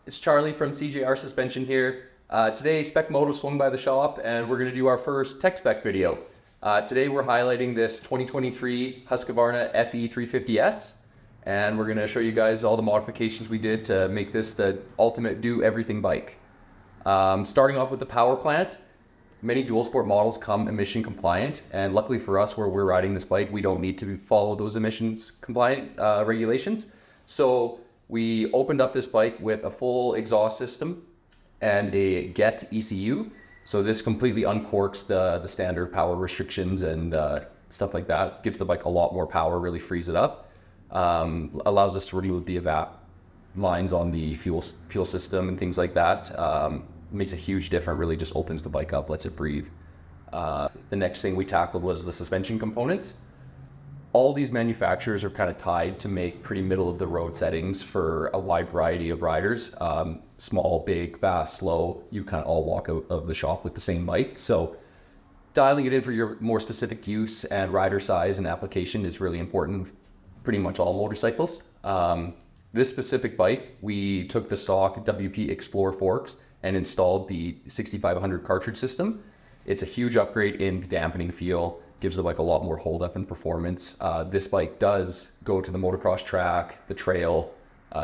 It's Charlie from CJR Suspension here. Today, Spec Moto swung by the shop and we're going to do our first tech spec video. Today we're highlighting this 2023 Husqvarna FE350S, and we're going to show you guys all the modifications we did to make this the ultimate do-everything bike. Starting off with the power plant, many dual sport models come emission compliant, and luckily for us, where we're riding this bike, we don't need to follow those emissions compliant regulations. So we opened up this bike with a full exhaust system and a GET ECU. So this completely uncorks the standard power restrictions and stuff like that. Gives the bike a lot more power, really frees it up. Allows us to remove the evap lines on the fuel system and things like that. Makes a huge difference, really just opens the bike up, lets it breathe. The next thing we tackled was the suspension components. All these manufacturers are kind of tied to make pretty middle of the road settings for a wide variety of riders. Small, big, fast, slow, you kind of all walk out of the shop with the same bike. So dialing it in for your more specific use and rider size and application is really important, pretty much all motorcycles. This specific bike, we took the stock WP Explorer forks and installed the 6500 cartridge system. It's a huge upgrade in dampening feel, gives the bike a lot more hold up and performance. This bike does go to the motocross track, the trail,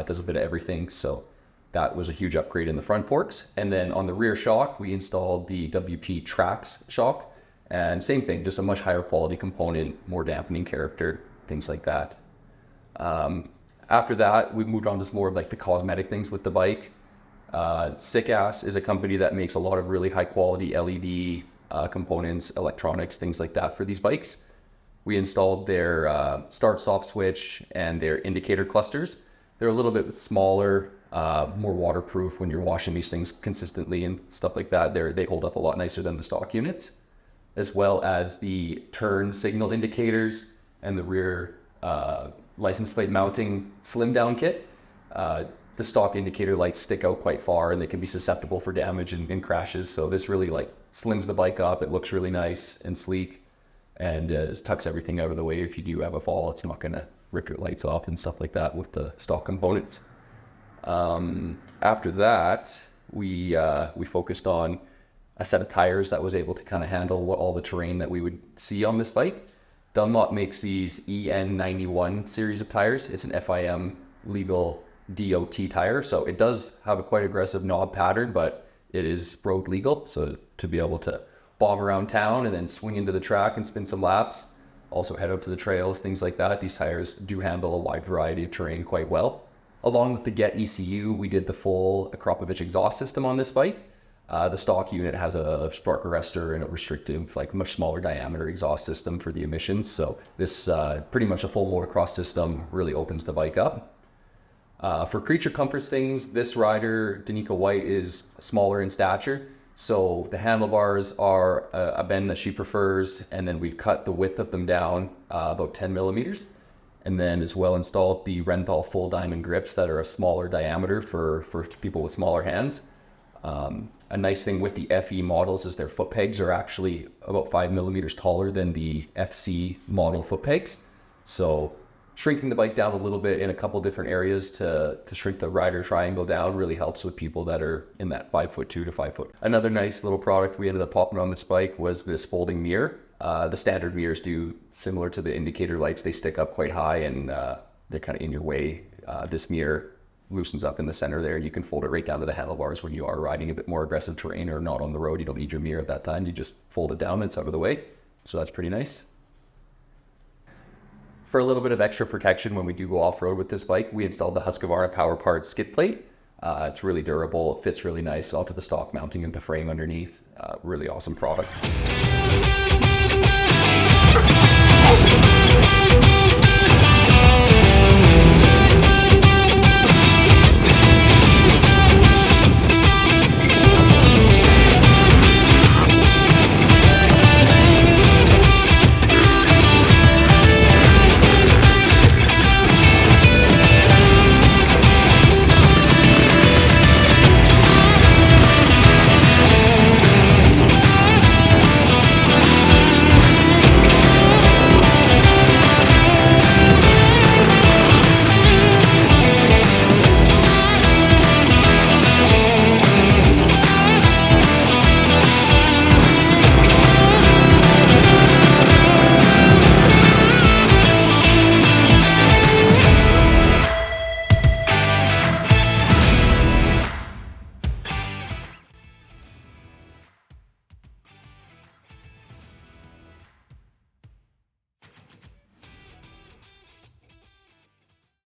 does a bit of everything. So that was a huge upgrade in the front forks. And then on the rear shock, we installed the WP Trax shock, and same thing, just a much higher quality component, more dampening character, things like that. After that, we moved on to some more of like the cosmetic things with the bike. Sickass is a company that makes a lot of really high quality LED components, electronics, things like that for these bikes. We installed their start-stop switch and their indicator clusters. They're a little bit smaller, more waterproof when you're washing these things consistently and stuff like that. They hold up a lot nicer than the stock units, as well as the turn signal indicators and the rear license plate mounting slim down kit. The stock indicator lights stick out quite far and they can be susceptible for damage and crashes. So this really like slims the bike up. It looks really nice and sleek, and tucks everything out of the way. If you do have a fall, it's not gonna rip your lights off and stuff like that with the stock components. After that, we focused on a set of tires that was able to kind of handle all the terrain that we would see on this bike. Dunlop makes these EN91 series of tires. It's an FIM legal DOT tire, so it does have a quite aggressive knob pattern, but it is road legal. So to be able to bomb around town and then swing into the track and spin some laps, also head out to the trails, things like that, these tires do handle a wide variety of terrain quite well. Along with the GET ECU, we did the full Akrapovic exhaust system on this bike. The stock unit has a spark arrestor and a restrictive, like much smaller diameter exhaust system for the emissions. So this pretty much a full motocross system, really opens the bike up. For creature comforts things, this rider, Danica White, is smaller in stature. So the handlebars are a bend that she prefers, and then we've cut the width of them down about 10 millimeters. And then as well installed the Renthal full diamond grips that are a smaller diameter for people with smaller hands. A nice thing with the FE models is their foot pegs are actually about 5 millimeters taller than the FC model foot pegs. So shrinking the bike down a little bit in a couple different areas to shrink the rider triangle down really helps with people that are in that 5'2" to 5 foot. Another nice little product we ended up popping on this bike was this folding mirror. The standard mirrors do similar to the indicator lights. They stick up quite high and they're kind of in your way. This mirror loosens up in the center there, and you can fold it right down to the handlebars when you are riding a bit more aggressive terrain or not on the road. You don't need your mirror at that time. You just fold it down and it's out of the way. So that's pretty nice. For a little bit of extra protection when we do go off-road with this bike, we installed the Husqvarna Power Parts skid plate. It's really durable, it fits really nice, all to the stock mounting and the frame underneath. Really awesome product.